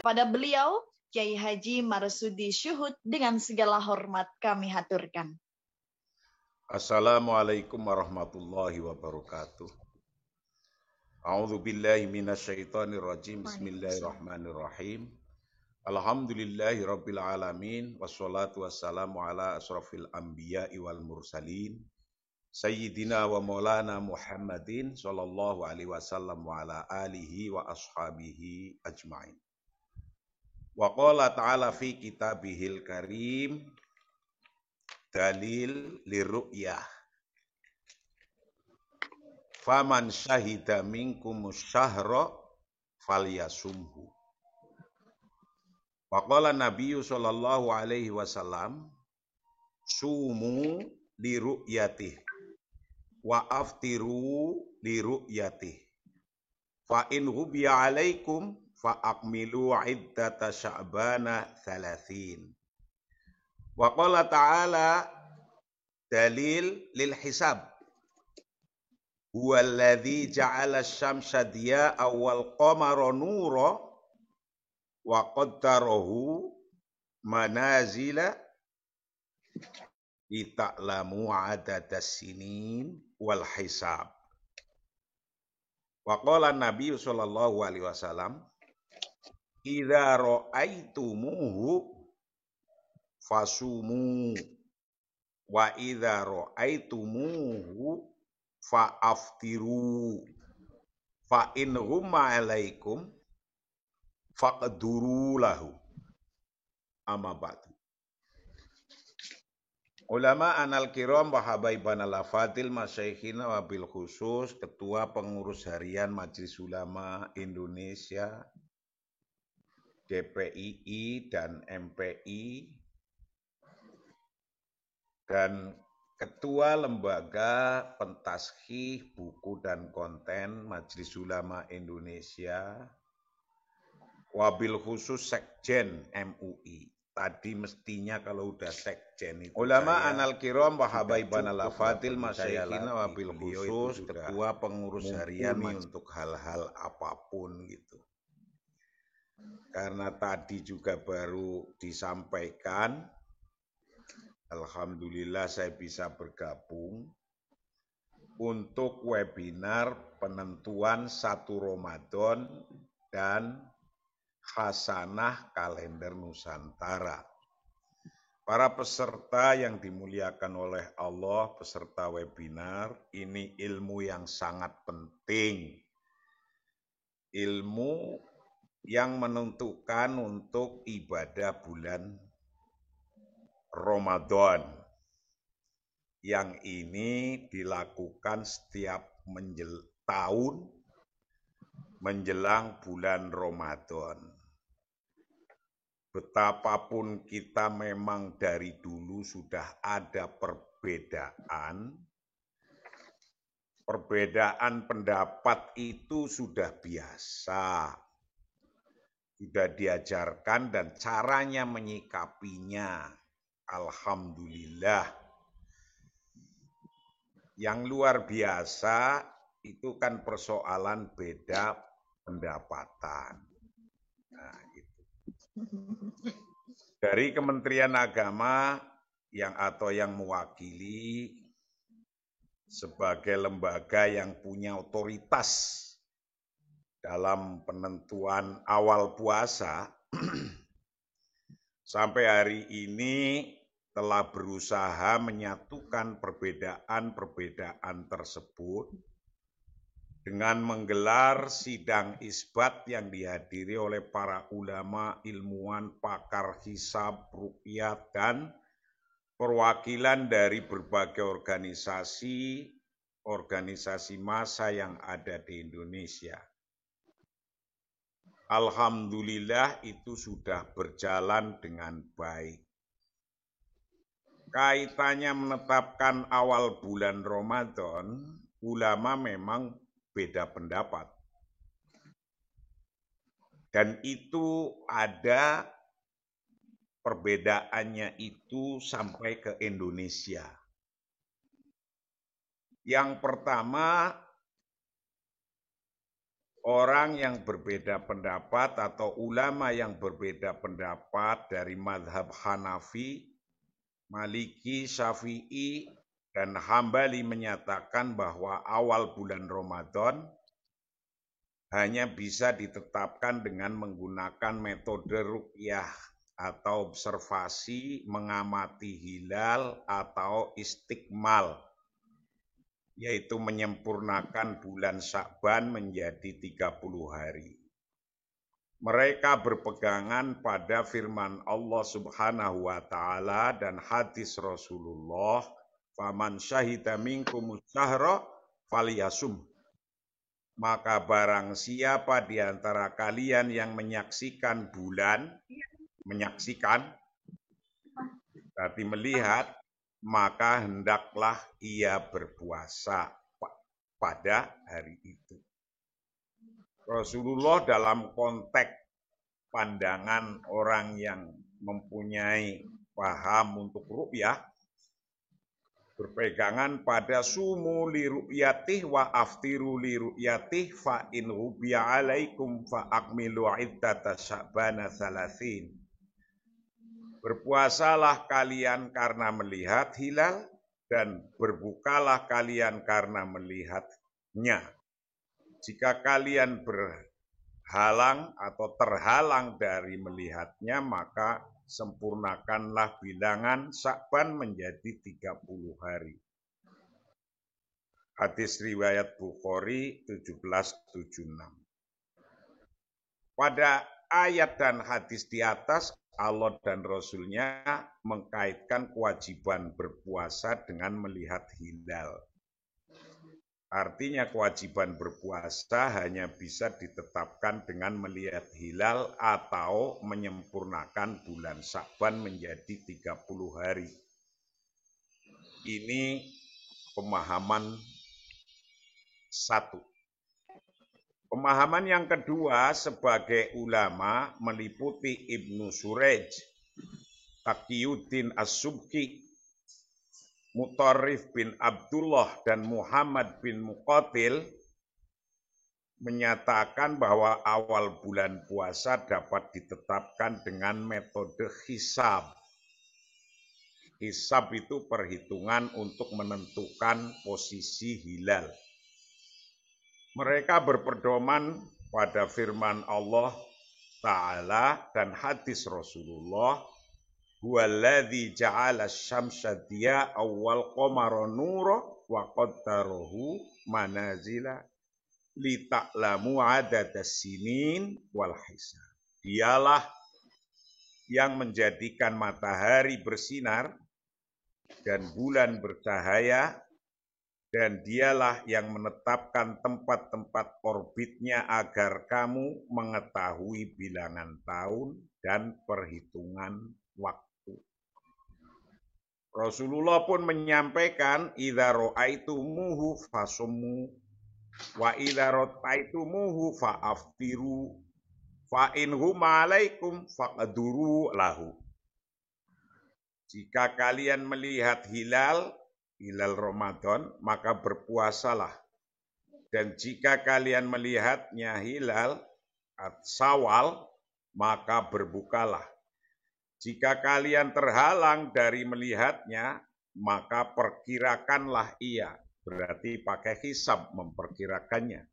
Pada beliau, Kiai Haji Marsudi Syuhud, dengan segala hormat kami haturkan. Assalamualaikum warahmatullahi wabarakatuh. A'udzu billahi minasyaitonir rajim. Bismillahirrahmanirrahim. Alhamdulillahi rabbil alamin wassalatu wassalamu ala asrofil anbiya'i wal mursalin sayyidina wa maulana Muhammadin sallallahu alaihi wasallam wa ala alihi wa ashabihi ajmain. Wa qala ta'ala fi kitabihil karim dalil liru'yah. Faman syahida minkumus syahra falyasumhu. Wa qala Nabiyyu sallallahu alaihi wasallam sumu li ru'yatih wa aftiru li ru'yatih. Fa in ghubiya alaikum fa akmilu iddata sya'bana 30. Wa qala ta'ala dalil lil hisab. Huwallazi ja'ala asy-syamsa diya'a wal qamara nura wa qaddarahu manazila lita'lamu 'adadas sinin wal hisab. Wa qala Nabi sallallahu alaihi wasallam idza ra'aitumuhu fasumu wa idza ra'aitumuhu fa'aftiru fa in ghumma alaikum faqduru lahu. Amma ba'du. Ulama anal kiram wa habaiban al afadil masyayikhina wa bil khusus Ketua Pengurus Harian Majelis Ulama Indonesia, DPII dan MPI, dan Ketua Lembaga Pentashkih Buku dan Konten Majelis Ulama Indonesia, wabil khusus Sekjen MUI. Tadi mestinya kalau udah Sekjen itu ulama anal kiram wa habaiban al afadil masyayikhina wabil khusus Ketua Pengurus Harian untuk hal-hal apapun gitu. Karena tadi juga baru disampaikan, alhamdulillah saya bisa bergabung untuk webinar penentuan 1 Ramadan dan Hasanah Kalender Nusantara. Para peserta yang dimuliakan oleh Allah, peserta webinar, ini ilmu yang sangat penting. Ilmu yang menentukan untuk ibadah bulan Ramadan. Yang ini dilakukan setiap tahun menjelang bulan Ramadan. Betapapun kita memang dari dulu sudah ada perbedaan pendapat itu sudah biasa, sudah diajarkan dan caranya menyikapinya, alhamdulillah. Yang luar biasa itu kan persoalan beda pendapatan. Nah, gitu. Dari Kementerian Agama yang mewakili sebagai lembaga yang punya otoritas dalam penentuan awal puasa, sampai hari ini telah berusaha menyatukan perbedaan-perbedaan tersebut dengan menggelar sidang isbat yang dihadiri oleh para ulama, ilmuwan, pakar hisab, ruqyah, dan perwakilan dari berbagai organisasi massa yang ada di Indonesia. Alhamdulillah itu sudah berjalan dengan baik. Kaitannya menetapkan awal bulan Ramadan, ulama memang beda pendapat. Dan itu ada perbedaannya itu sampai ke Indonesia. Yang pertama, orang yang berbeda pendapat atau ulama yang berbeda pendapat dari mazhab Hanafi, Maliki, Syafi'i, dan Hambali menyatakan bahwa awal bulan Ramadan hanya bisa ditetapkan dengan menggunakan metode ruqyah atau observasi, mengamati hilal atau istikmal, yaitu menyempurnakan bulan Sya'ban menjadi 30 hari. Mereka berpegangan pada firman Allah Subhanahu wa taala dan hadis Rasulullah, "Faman syahida minkumus syahra falyasum." Maka barang siapa di antara kalian yang menyaksikan bulan, berarti melihat, maka hendaklah ia berpuasa pada hari itu. Rasulullah dalam konteks pandangan orang yang mempunyai paham untuk ru'yah berpegangan pada sumu li ru'yatih wa aftiru li ru'yatih fa in rubiya alaikum fa akmilu iddata sya'bana salasin. Berpuasalah kalian karena melihat hilal dan berbukalah kalian karena melihatnya. Jika kalian berhalang atau terhalang dari melihatnya, maka sempurnakanlah bilangan Sya'ban menjadi 30 hari. Hadis riwayat Bukhari 1776. Pada ayat dan hadis di atas, Allah dan Rasul-Nya mengkaitkan kewajiban berpuasa dengan melihat hilal. Artinya kewajiban berpuasa hanya bisa ditetapkan dengan melihat hilal atau menyempurnakan bulan Sya'ban menjadi 30 hari. Ini pemahaman satu. Pemahaman yang kedua sebagai ulama meliputi Ibnu Suraj, Taqiyuddin As-Subki, Mutarrif bin Abdullah dan Muhammad bin Muqatil menyatakan bahwa awal bulan puasa dapat ditetapkan dengan metode hisab. Hisab itu perhitungan untuk menentukan posisi hilal. Mereka berpedoman pada firman Allah Ta'ala dan hadis Rasulullah, "Huwallazi ja'ala asy-syamsa diya'an wal qamara nura wa qaddarahu manazila li ta'lamu 'adadas sinin wal hisab." Dialah yang menjadikan matahari bersinar dan bulan bercahaya, dan dialah yang menetapkan tempat-tempat orbitnya agar kamu mengetahui bilangan tahun dan perhitungan waktu. Rasulullah pun menyampaikan, "Idza ra'aitumuhu fasummu wa idza ra'aitumuhu fa'aftiru fa in huma 'alaikum faqduru lahu." Jika kalian melihat hilal Ramadan, maka berpuasalah. Dan jika kalian melihatnya hilal Syawal, maka berbukalah. Jika kalian terhalang dari melihatnya, maka perkirakanlah ia. Berarti pakai hisab memperkirakannya.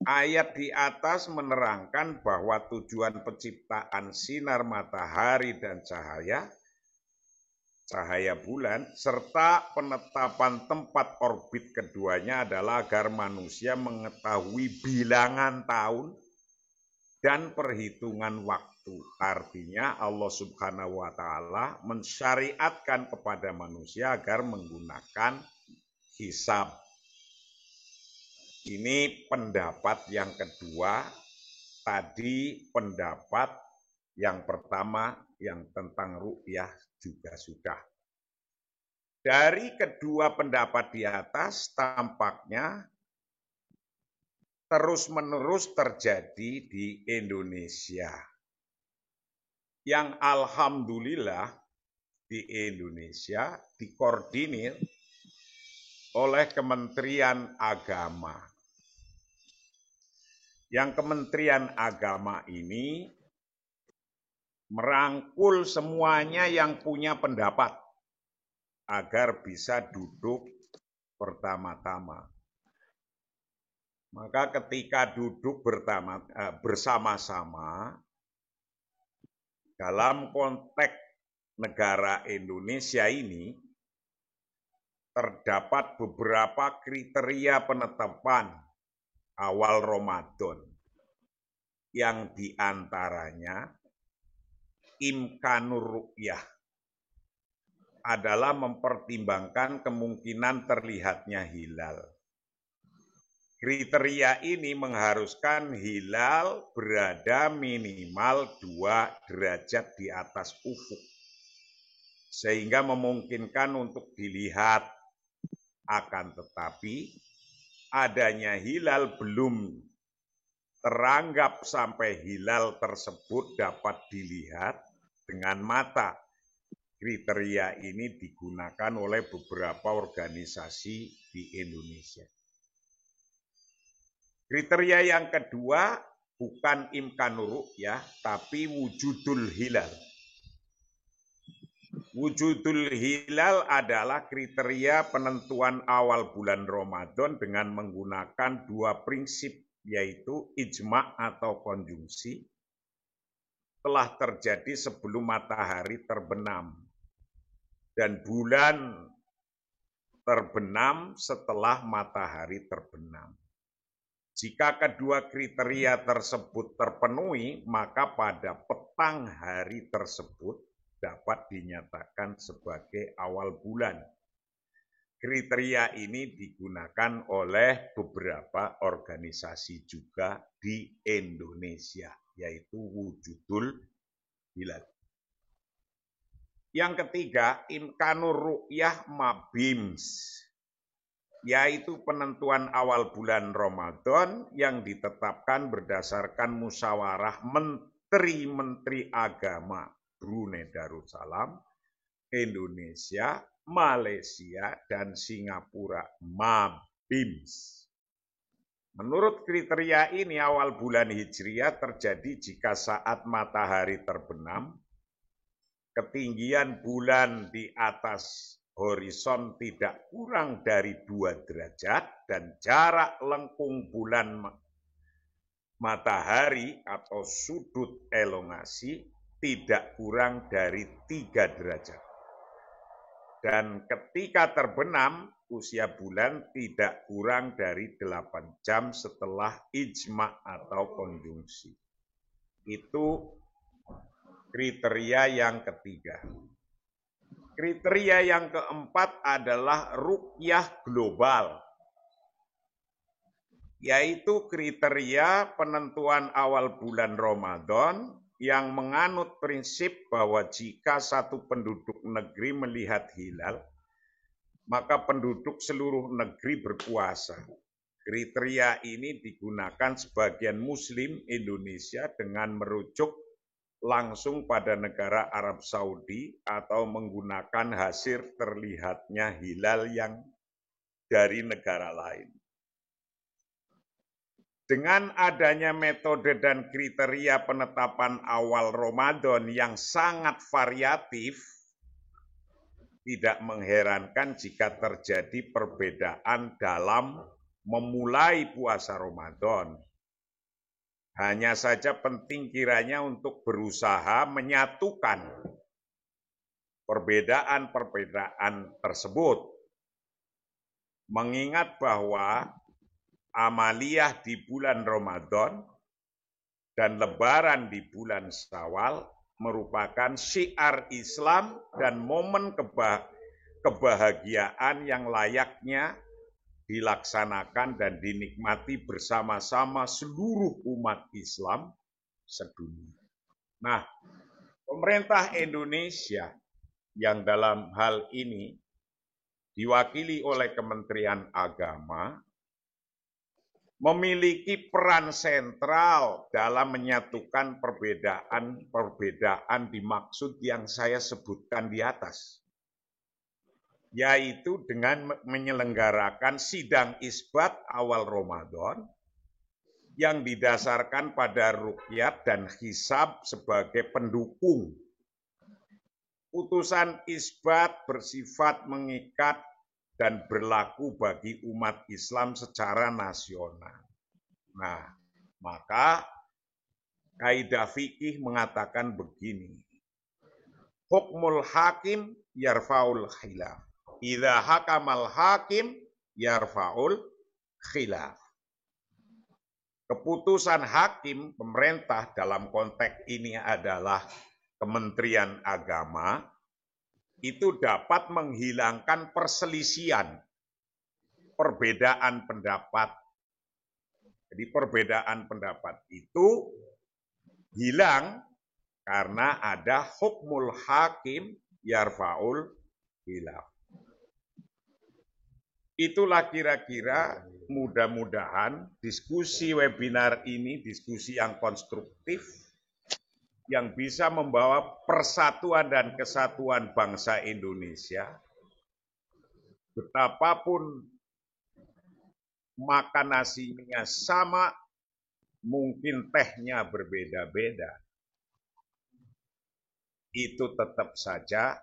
Ayat di atas menerangkan bahwa tujuan penciptaan sinar matahari dan cahaya bulan, serta penetapan tempat orbit keduanya adalah agar manusia mengetahui bilangan tahun dan perhitungan waktu. Artinya Allah Subhanahu wa taala mensyariatkan kepada manusia agar menggunakan hisab. Ini pendapat yang kedua. Tadi pendapat yang pertama yang tentang ru'yah juga sudah. Dari kedua pendapat di atas tampaknya terus-menerus terjadi di Indonesia. Yang alhamdulillah di Indonesia dikoordinir oleh Kementerian Agama. yang Kementerian Agama ini merangkul semuanya yang punya pendapat agar bisa duduk pertama-tama. Maka ketika duduk bersama-sama dalam konteks negara Indonesia ini, terdapat beberapa kriteria penetapan awal Ramadan yang diantaranya imkanur ru'yah adalah mempertimbangkan kemungkinan terlihatnya hilal. Kriteria ini mengharuskan hilal berada minimal 2 derajat di atas ufuk, sehingga memungkinkan untuk dilihat. Akan tetapi, adanya hilal belum teranggap sampai hilal tersebut dapat dilihat dengan mata. Kriteria ini digunakan oleh beberapa organisasi di Indonesia. Kriteria yang kedua bukan imkanur ru'yah, tapi wujudul hilal. Wujudul hilal adalah kriteria penentuan awal bulan Ramadan dengan menggunakan 2 prinsip, yaitu ijma' atau konjungsi, telah terjadi sebelum matahari terbenam, dan bulan terbenam setelah matahari terbenam. Jika kedua kriteria tersebut terpenuhi, maka pada petang hari tersebut dapat dinyatakan sebagai awal bulan. Kriteria ini digunakan oleh beberapa organisasi juga di Indonesia, yaitu wujudul hilal. Yang ketiga, imkanur ru'yah mabims, yaitu penentuan awal bulan Ramadan yang ditetapkan berdasarkan musyawarah menteri-menteri agama Brunei Darussalam, Indonesia, Malaysia, dan Singapura, MABIMS. Menurut kriteria ini, awal bulan Hijriah terjadi jika saat matahari terbenam, ketinggian bulan di atas horizon tidak kurang dari 2 derajat, dan jarak lengkung bulan matahari atau sudut elongasi tidak kurang dari 3 derajat. Dan ketika terbenam, usia bulan tidak kurang dari 8 jam setelah ijma' atau konjungsi. Itu kriteria yang ketiga. Kriteria yang keempat adalah ru'yah global, yaitu kriteria penentuan awal bulan Ramadan yang menganut prinsip bahwa jika satu penduduk negeri melihat hilal, maka penduduk seluruh negeri berpuasa. Kriteria ini digunakan sebagian Muslim Indonesia dengan merujuk langsung pada negara Arab Saudi atau menggunakan hasil terlihatnya hilal yang dari negara lain. Dengan adanya metode dan kriteria penetapan awal Ramadan yang sangat variatif, tidak mengherankan jika terjadi perbedaan dalam memulai puasa Ramadan. Hanya saja penting kiranya untuk berusaha menyatukan perbedaan-perbedaan tersebut. Mengingat bahwa amaliyah di bulan Ramadan dan lebaran di bulan Syawal merupakan syiar Islam dan momen kebahagiaan yang layaknya dilaksanakan dan dinikmati bersama-sama seluruh umat Islam sedunia. Nah, pemerintah Indonesia yang dalam hal ini diwakili oleh Kementerian Agama memiliki peran sentral dalam menyatukan perbedaan-perbedaan dimaksud yang saya sebutkan di atas, yaitu dengan menyelenggarakan sidang isbat awal Ramadan yang didasarkan pada ruqyat dan hisab sebagai pendukung. Putusan isbat bersifat mengikat dan berlaku bagi umat Islam secara nasional. Nah, maka kaidah fikih mengatakan begini. Hukmul hakim yarfaul khilaf. Idza hakamal hakim yarfaul khilaf. Keputusan hakim pemerintah dalam konteks ini adalah Kementerian Agama itu dapat menghilangkan perselisihan, perbedaan pendapat. Jadi perbedaan pendapat itu hilang karena ada hukmul hakim yarfaul khilaf. Itulah kira-kira mudah-mudahan diskusi webinar ini diskusi yang konstruktif yang bisa membawa persatuan dan kesatuan bangsa Indonesia. Betapapun makan nasinya sama, mungkin tehnya berbeda-beda. Itu tetap saja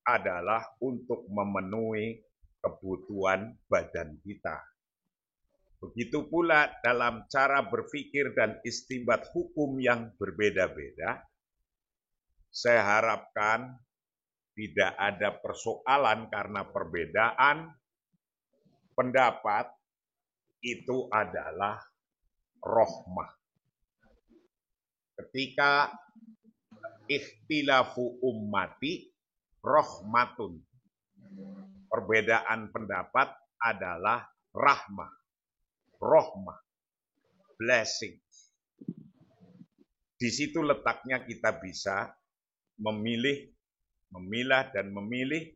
adalah untuk memenuhi kebutuhan badan kita. Begitu pula dalam cara berpikir dan istinbat hukum yang berbeda-beda, saya harapkan tidak ada persoalan karena perbedaan pendapat itu adalah rahmah. Ketika ikhtilafu ummati rahmatun. Perbedaan pendapat adalah rahmah, rohmah, blessing. Di situ letaknya kita bisa memilih, memilah dan memilih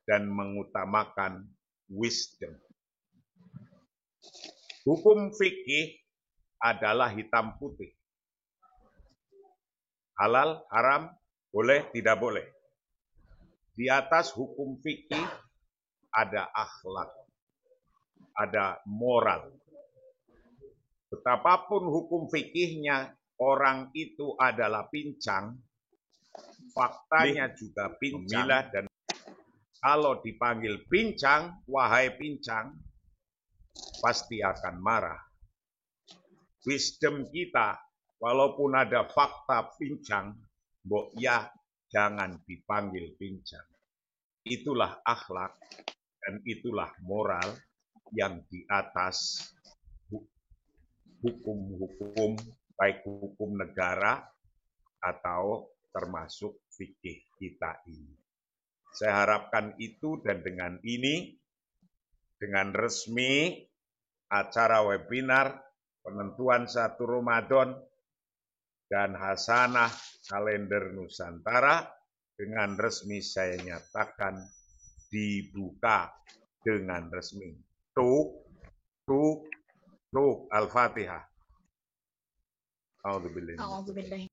dan mengutamakan wisdom. Hukum fikih adalah hitam putih. Halal, haram, boleh, tidak boleh. Di atas hukum fikih ada akhlak, ada moral. Betapapun hukum fikihnya orang itu adalah pincang, faktanya juga pincang. Memilah dan kalau dipanggil pincang, wahai pincang, pasti akan marah. Wisdom kita, walaupun ada fakta pincang, mbok ya jangan dipanggil pincang. Itulah akhlak dan itulah moral yang di atas hukum-hukum, baik hukum negara atau termasuk fikih kita ini. Saya harapkan itu dan dengan ini, dengan resmi acara webinar penentuan 1 Ramadan dan Hasanah Kalender Nusantara dengan resmi saya nyatakan dibuka dengan resmi. Al-Fatihah. A'udzubillahi